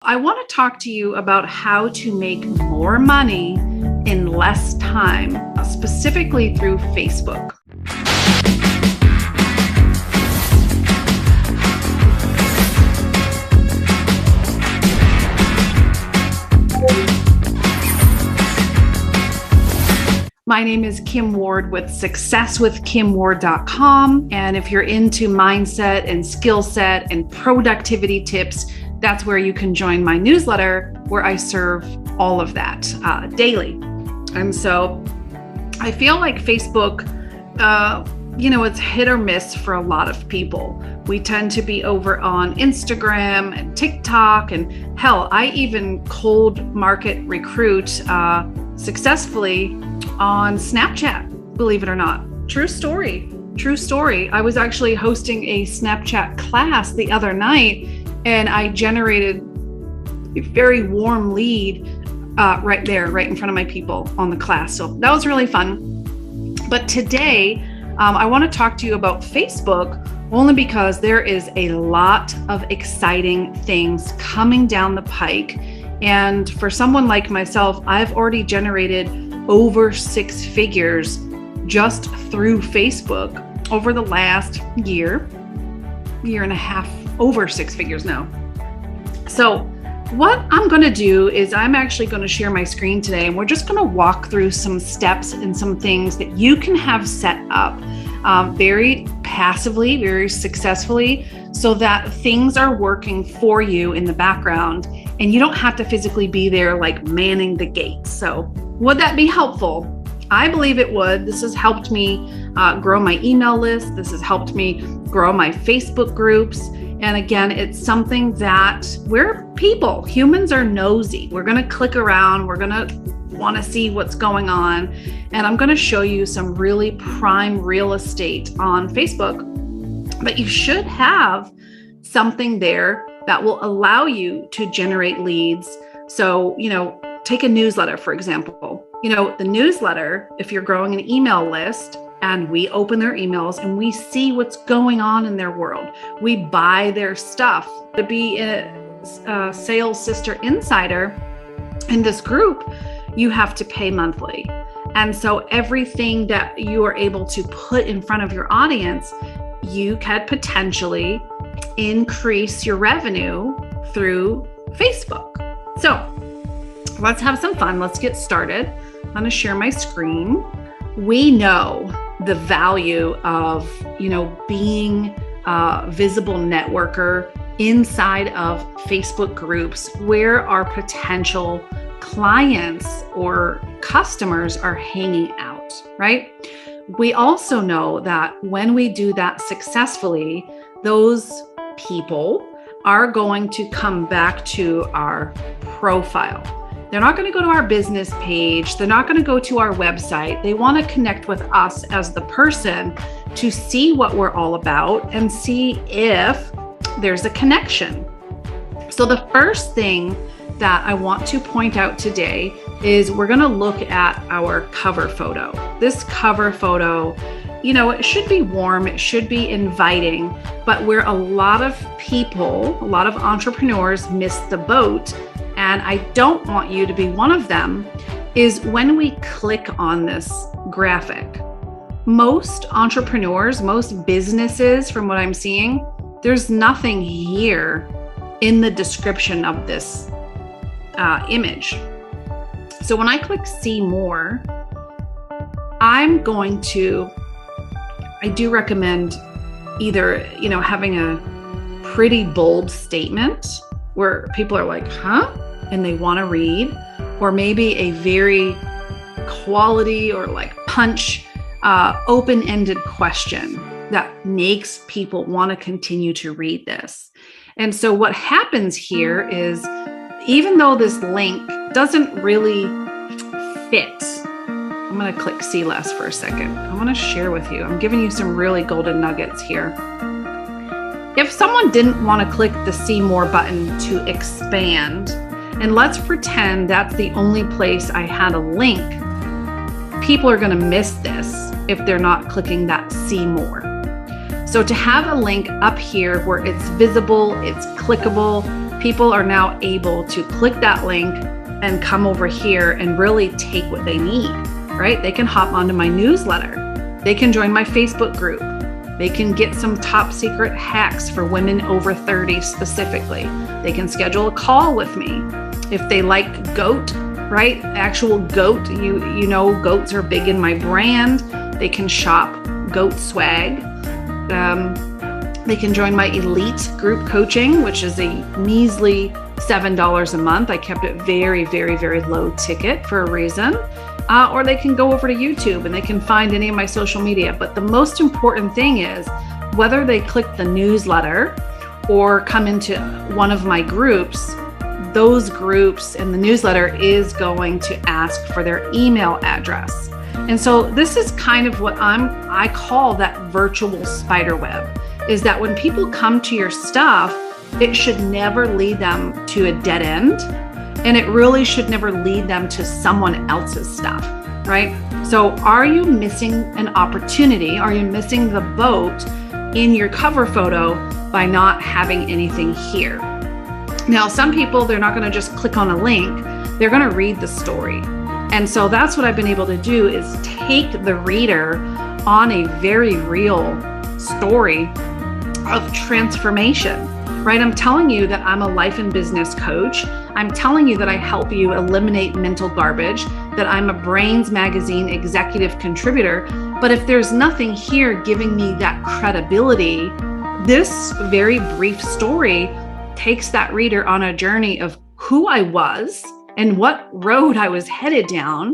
I want to talk to you about how to make more money in less time, specifically through Facebook. My name is Kim Ward with successwithkimward.com. And if you're into mindset and skill set and productivity tips, that's where you can join my newsletter, where I serve all of that daily. And so I feel like Facebook, it's hit or miss for a lot of people. We tend to be over on Instagram and TikTok, and hell, I even cold market recruit successfully on Snapchat, believe it or not. True story. I was actually hosting a Snapchat class the other night, and I generated a very warm lead right in front of my people on the class. So that was really fun. But today, I want to talk to you about Facebook only because there is a lot of exciting things coming down the pike. And for someone like myself, I've already generated over 6 figures just through Facebook over the last year and a half, over 6 figures now. So what I'm going to do is I'm actually going to share my screen today, and we're just going to walk through some steps and some things that you can have set up very passively, very successfully, so that things are working for you in the background and you don't have to physically be there like manning the gates. So would that be helpful? I believe it would. This has helped me grow my email list. This has helped me grow my Facebook groups. And again, it's something that humans are nosy. We're going to click around. We're going to want to see what's going on. And I'm going to show you some really prime real estate on Facebook. But you should have something there that will allow you to generate leads. So, take a newsletter, for example. The newsletter, if you're growing an email list and we open their emails and we see what's going on in their world, we buy their stuff. To be a sales sister insider in this group, you have to pay monthly. And so everything that you are able to put in front of your audience, you can potentially increase your revenue through Facebook. So let's have some fun. Let's get started. I'm going to share my screen. We know the value of, being a visible networker inside of Facebook groups where our potential clients or customers are hanging out, right? We also know that when we do that successfully, those people are going to come back to our profile. They're not going to go to our business page. They're not going to go to our website. They want to connect with us as the person to see what we're all about and see if there's a connection. So the first thing that I want to point out today is we're going to look at our cover photo. This cover photo, it should be warm, it should be inviting, but where a lot of entrepreneurs miss the boat, and I don't want you to be one of them, is when we click on this graphic. Most entrepreneurs, most businesses, from what I'm seeing, there's nothing here in the description of this image. So when I click see more, I do recommend either, having a pretty bold statement where people are like, huh? And they want to read, or maybe a very quality or like punch, open-ended question that makes people want to continue to read this. And so what happens here is, even though this link doesn't really fit, I'm going to click see less for a second. I want to share with you. I'm giving you some really golden nuggets here. If someone didn't want to click the see more button to expand, and let's pretend that's the only place I had a link, people are going to miss this if they're not clicking that see more. So to have a link up here where it's visible, it's clickable, people are now able to click that link and come over here and really take what they need, right? They can hop onto my newsletter. They can join my Facebook group. They can get some top secret hacks for women over 30 specifically. They can schedule a call with me. If they like goat, right? Actual goat, you know, goats are big in my brand. They can shop goat swag. They can join my elite group coaching, which is a measly $7 a month. I kept it very, very, very low ticket for a reason. Or they can go over to YouTube and they can find any of my social media. But the most important thing is whether they click the newsletter or come into one of my groups, those groups and the newsletter is going to ask for their email address. And so this is kind of what I call that virtual spider web, is that when people come to your stuff, it should never lead them to a dead end. And it really should never lead them to someone else's stuff, right? So are you missing an opportunity? Are you missing the boat in your cover photo by not having anything here? Now, some people, they're not going to just click on a link. They're going to read the story. And so that's what I've been able to do, is take the reader on a very real story of transformation, right? I'm telling you that I'm a life and business coach. I'm telling you that I help you eliminate mental garbage, that I'm a Brains Magazine executive contributor. But if there's nothing here giving me that credibility, this very brief story takes that reader on a journey of who I was and what road I was headed down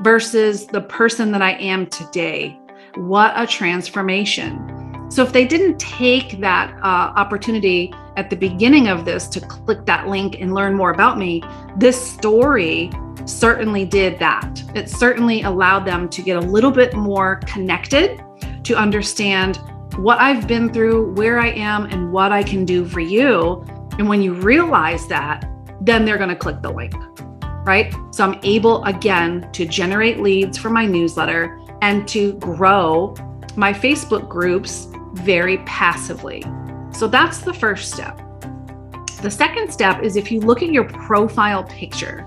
versus the person that I am today. What a transformation. So if they didn't take that opportunity at the beginning of this to click that link and learn more about me, this story certainly did that. It certainly allowed them to get a little bit more connected, to understand what I've been through, where I am, and what I can do for you. And when you realize that, then they're going to click the link, right? So I'm able, again, to generate leads for my newsletter and to grow my Facebook groups very passively. So that's the first step. The second step is, if you look at your profile picture,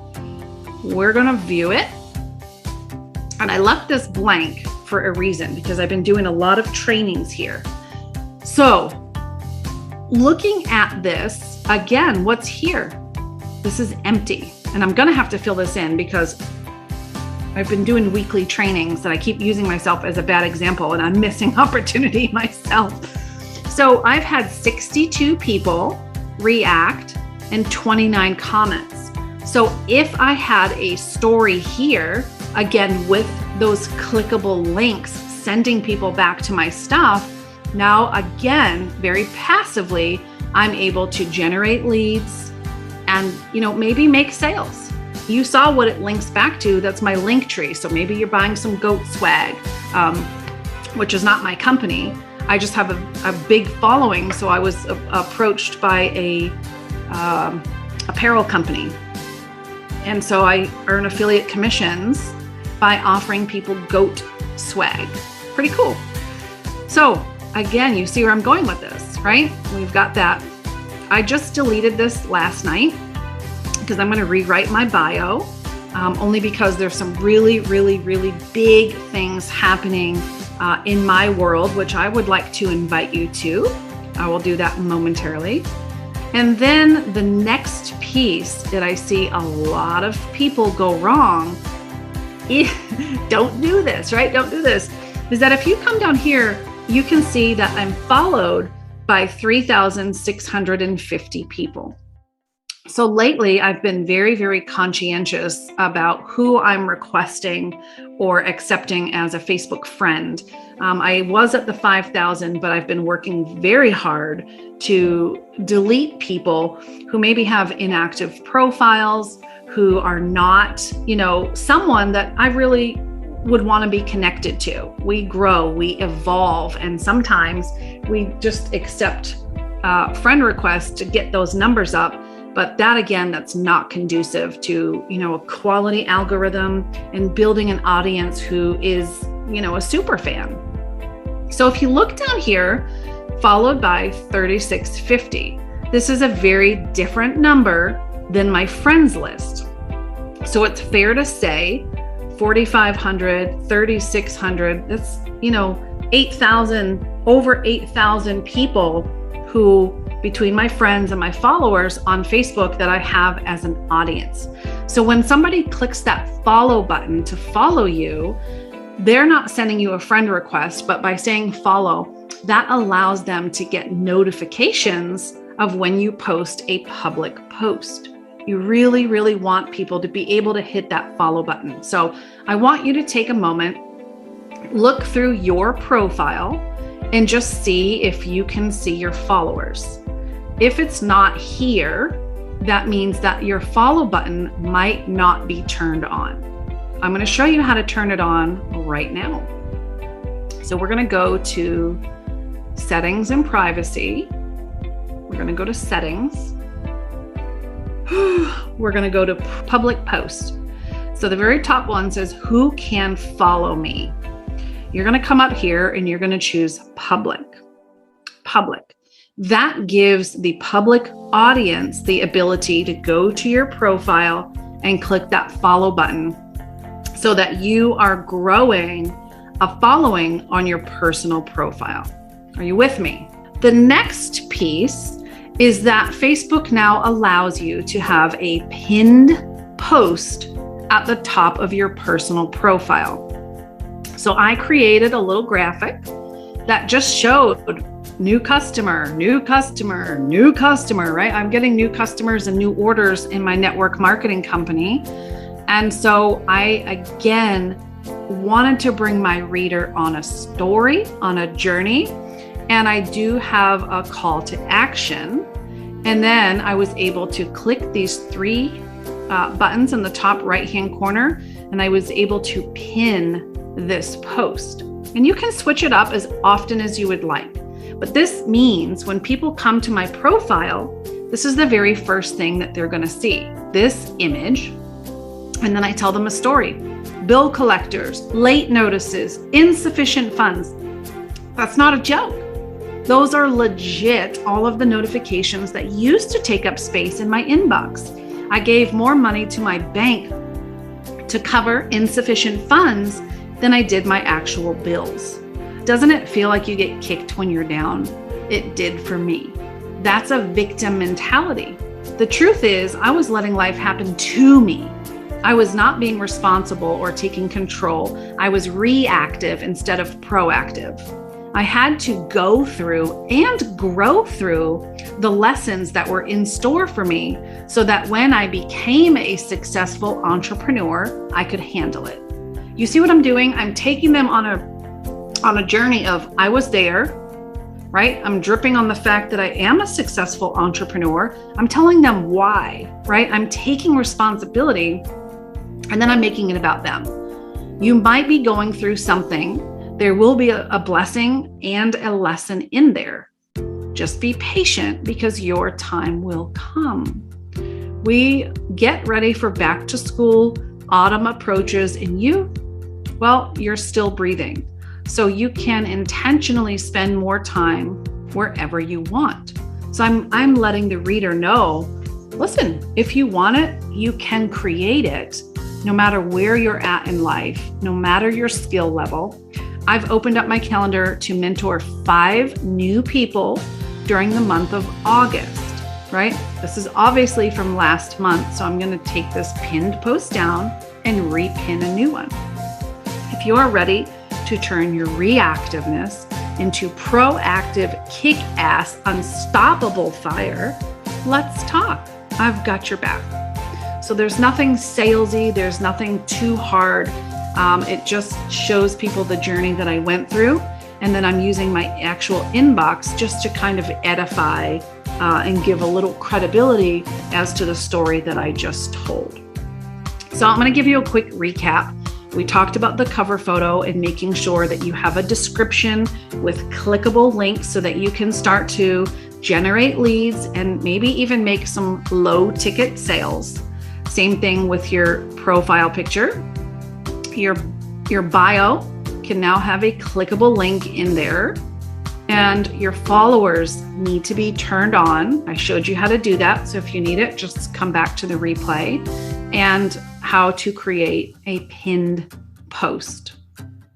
we're going to view it. And I left this blank for a reason, because I've been doing a lot of trainings here. So looking at this, again, what's here? This is empty. And I'm going to have to fill this in because I've been doing weekly trainings that I keep using myself as a bad example, and I'm missing opportunity myself. So I've had 62 people react and 29 comments. So if I had a story here, again, with those clickable links, sending people back to my stuff, now again, very passively, I'm able to generate leads and, maybe make sales. You saw what it links back to. That's my link tree. So maybe you're buying some goat swag, which is not my company. I just have a big following. So I was approached by a apparel company. And so I earn affiliate commissions by offering people goat swag. Pretty cool. So again, you see where I'm going with this, right? We've got that. I just deleted this last night because I'm going to rewrite my bio, only because there's some really, really, really big things happening in my world, which I would like to invite you to. I will do that momentarily. And then the next piece that I see a lot of people go wrong, don't do this, right? Don't do this, is that if you come down here, you can see that I'm followed by 3,650 people. So lately, I've been very, very conscientious about who I'm requesting or accepting as a Facebook friend. I was at the 5,000, but I've been working very hard to delete people who maybe have inactive profiles, who are not, someone that I really would want to be connected to. We grow, we evolve, and sometimes we just accept friend requests to get those numbers up. But that, again, that's not conducive to, a quality algorithm and building an audience who is, a super fan. So if you look down here, followed by 3,650, This is a very different number than my friends list. So it's fair to say 4,500, 3,600, that's, 8,000, over 8,000 people who, between my friends and my followers on Facebook, that I have as an audience. So when somebody clicks that follow button to follow you, they're not sending you a friend request, but by saying follow, that allows them to get notifications of when you post a public post. You really, really want people to be able to hit that follow button. So I want you to take a moment, look through your profile, and just see if you can see your followers. If it's not here, that means that your follow button might not be turned on. I'm going to show you how to turn it on right now. So we're going to go to Settings and Privacy. We're going to go to Settings. We're going to go to Public Post. So the very top one says, who can follow me? You're going to come up here and you're going to choose Public. Public. That gives the public audience the ability to go to your profile and click that follow button so that you are growing a following on your personal profile. Are you with me? The next piece is that Facebook now allows you to have a pinned post at the top of your personal profile. So I created a little graphic that just showed new customer, new customer, new customer, right? I'm getting new customers and new orders in my network marketing company. And so I, again, wanted to bring my reader on a story, on a journey. And I do have a call to action. And then I was able to click these three buttons in the top right-hand corner, and I was able to pin this post. And you can switch it up as often as you would like. But this means when people come to my profile, this is the very first thing that they're going to see, this image. And then I tell them a story. Bill collectors, late notices, insufficient funds. That's not a joke. Those are legit, all of the notifications that used to take up space in my inbox. I gave more money to my bank to cover insufficient funds than I did my actual bills. Doesn't it feel like you get kicked when you're down? It did for me. That's a victim mentality. The truth is, I was letting life happen to me. I was not being responsible or taking control. I was reactive instead of proactive. I had to go through and grow through the lessons that were in store for me so that when I became a successful entrepreneur, I could handle it. You see what I'm doing? I'm taking them on a journey of I was there, right? I'm dripping on the fact that I am a successful entrepreneur. I'm telling them why, right? I'm taking responsibility and then I'm making it about them. You might be going through something. There will be a blessing and a lesson in there. Just be patient because your time will come. We get ready for back to school, autumn approaches, and you're still breathing. So you can intentionally spend more time wherever you want. So I'm letting the reader know, listen, if you want it, you can create it no matter where you're at in life, no matter your skill level. I've opened up my calendar to mentor 5 new people during the month of August, right? This is obviously from last month, so I'm going to take this pinned post down and repin a new one. If you are ready to turn your reactiveness into proactive, kick-ass, unstoppable fire, let's talk. I've got your back. So there's nothing salesy, there's nothing too hard. It just shows people the journey that I went through. And then I'm using my actual inbox just to kind of edify and give a little credibility as to the story that I just told. So I'm going to give you a quick recap. We talked about the cover photo and making sure that you have a description with clickable links so that you can start to generate leads and maybe even make some low ticket sales. Same thing with your profile picture. Your bio can now have a clickable link in there. and your followers need to be turned on. I showed you how to do that. So if you need it, just come back to the replay, and how to create a pinned post.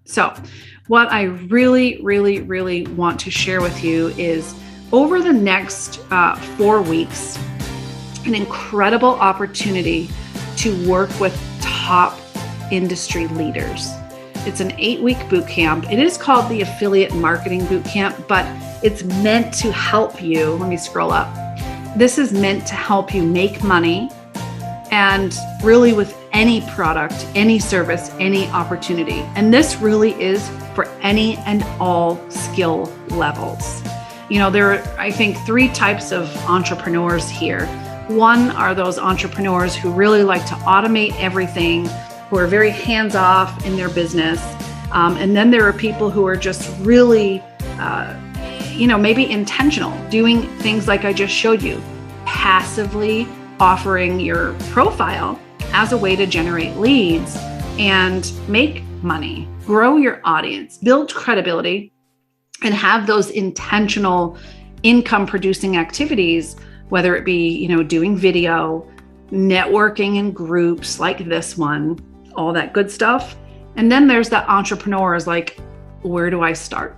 So what I really, really, really want to share with you is over the next 4 weeks, an incredible opportunity to work with top industry leaders. It's an 8-week boot camp. It is called the Affiliate Marketing Boot Camp, but it's meant to help you. Let me scroll up. This is meant to help you make money, and really with any product, any service, any opportunity. And this really is for any and all skill levels. You know, there are, I think, 3 types of entrepreneurs here. One are those entrepreneurs who really like to automate everything, who are very hands-off in their business. And then there are people who are just really, maybe intentional, doing things like I just showed you, passively offering your profile as a way to generate leads and make money, grow your audience, build credibility, and have those intentional income producing activities, whether it be, doing video, networking in groups like this one, all that good stuff. And then there's the entrepreneurs like, where do I start?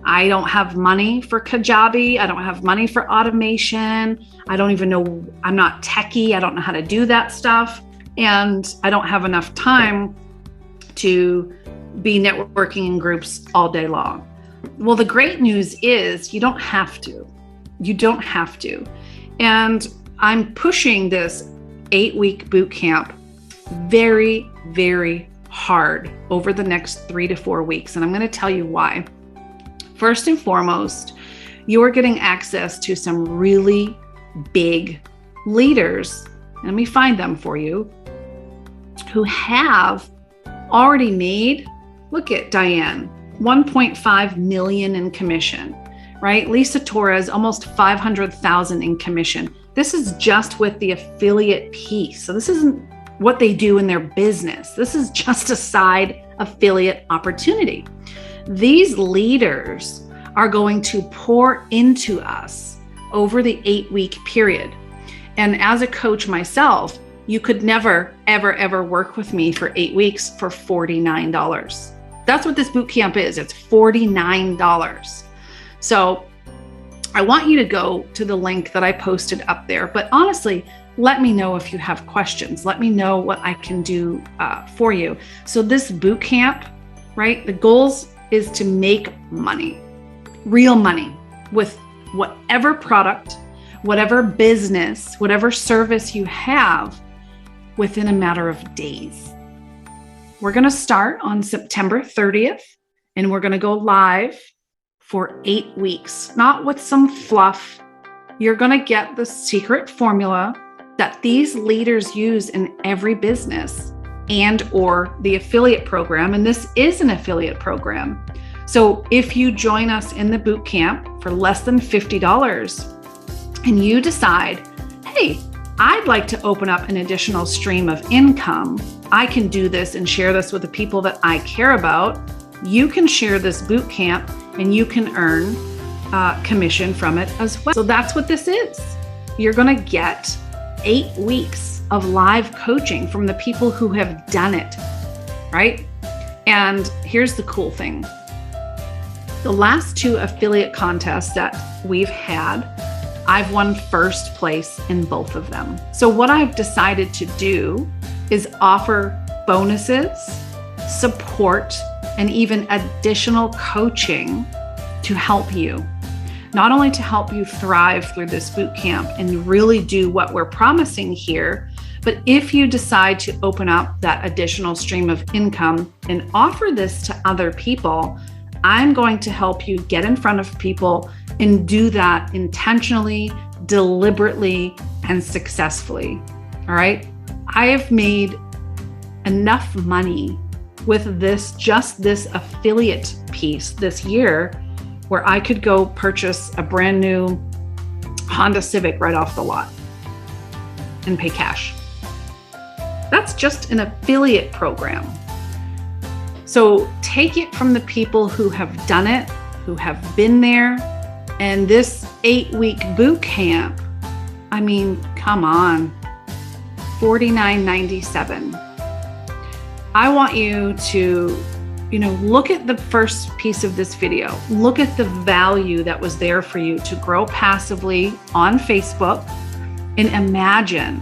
I don't have money for Kajabi. I don't have money for automation. I don't even know, I'm not techie. I don't know how to do that stuff. And I don't have enough time to be networking in groups all day long. Well, the great news is you don't have to. You don't have to. And I'm pushing this 8-week boot camp very, very hard over the next 3 to 4 weeks. And I'm going to tell you why. First and foremost, you are getting access to some really big leaders. Let me find them for you, who have already made, look at Diane, 1.5 million in commission, right? Lisa Torres, almost 500,000 in commission. This is just with the affiliate piece. So this isn't what they do in their business. This is just a side affiliate opportunity. These leaders are going to pour into us over the 8-week period. And as a coach myself, you could never, ever, ever work with me for 8 weeks for $49. That's what this boot camp is. It's $49. So I want you to go to the link that I posted up there. But honestly, let me know if you have questions. Let me know what I can do for you. So this boot camp, right? The goals is to make money, real money, with whatever product, whatever business, whatever service you have within a matter of days. We're going to start on September 30th, and we're going to go live for 8 weeks, not with some fluff. You're going to get the secret formula that these leaders use in every business and or the affiliate program. And this is an affiliate program. So if you join us in the boot camp for less than $50 and you decide, hey, I'd like to open up an additional stream of income, I can do this and share this with the people that I care about, you can share this boot camp and you can earn commission from it as well. So that's what this is. You're going to get 8 weeks of live coaching from the people who have done it, right? And here's the cool thing. The last 2 affiliate contests that we've had, I've won first place in both of them. So what I've decided to do is offer bonuses, support, and even additional coaching to help you. Not only to help you thrive through this boot camp and really do what we're promising here, but if you decide to open up that additional stream of income and offer this to other people, I'm going to help you get in front of people and do that intentionally, deliberately, and successfully. All right. I have made enough money with just this affiliate piece this year where I could go purchase a brand new Honda Civic right off the lot and pay cash. That's just an affiliate program. So take it from the people who have done it, who have been there. And this 8-week boot camp, I mean, come on, $49.97. I want you to, look at the first piece of this video. Look at the value that was there for you to grow passively on Facebook, and imagine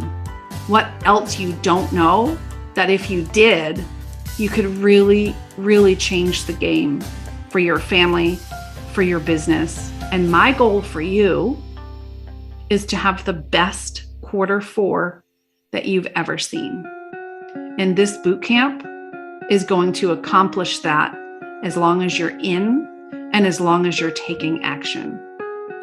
what else you don't know that if you did, you could really, really change the game for your family, for your business. And my goal for you is to have the best Q4 that you've ever seen. And this boot camp is going to accomplish that as long as you're in and as long as you're taking action.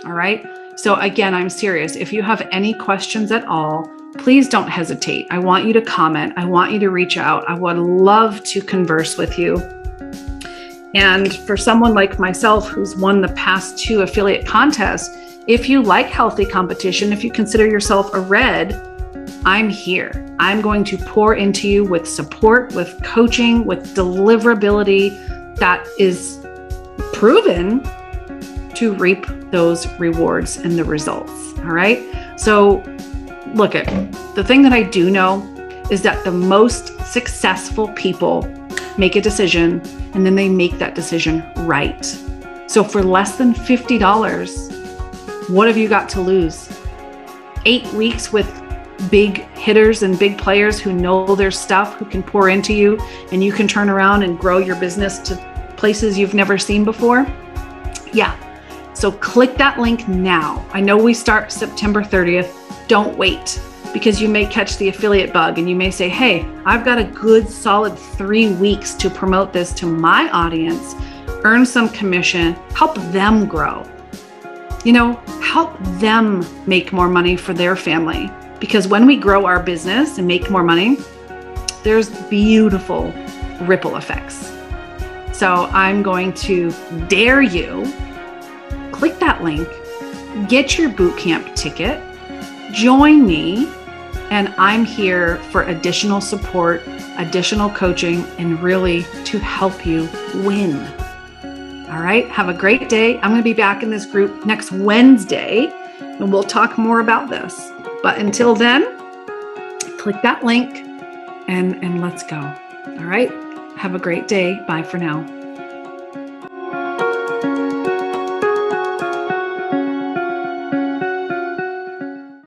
All right. So again, I'm serious. If you have any questions at all, please don't hesitate. I want you to comment. I want you to reach out. I would love to converse with you. And for someone like myself who's won the past 2 affiliate contests, if you like healthy competition, if you consider yourself a red, I'm here. I'm going to pour into you with support, with coaching, with deliverability that is proven to reap those rewards and the results. All right. So look at the thing that I do know is that the most successful people make a decision and then they make that decision right. So for less than $50, what have you got to lose? 8 weeks with big hitters and big players who know their stuff, who can pour into you, and you can turn around and grow your business to places you've never seen before. Yeah. So click that link now. I know we start September 30th. Don't wait, because you may catch the affiliate bug and you may say, hey, I've got a good solid 3 weeks to promote this to my audience, earn some commission, help them grow, help them make more money for their family. Because when we grow our business and make more money, there's beautiful ripple effects. So I'm going to dare you, click that link, get your bootcamp ticket, join me, and I'm here for additional support, additional coaching, and really to help you win. All right, have a great day. I'm going to be back in this group next Wednesday, and we'll talk more about this. But until then, click that link and let's go. All right, have a great day. Bye for now.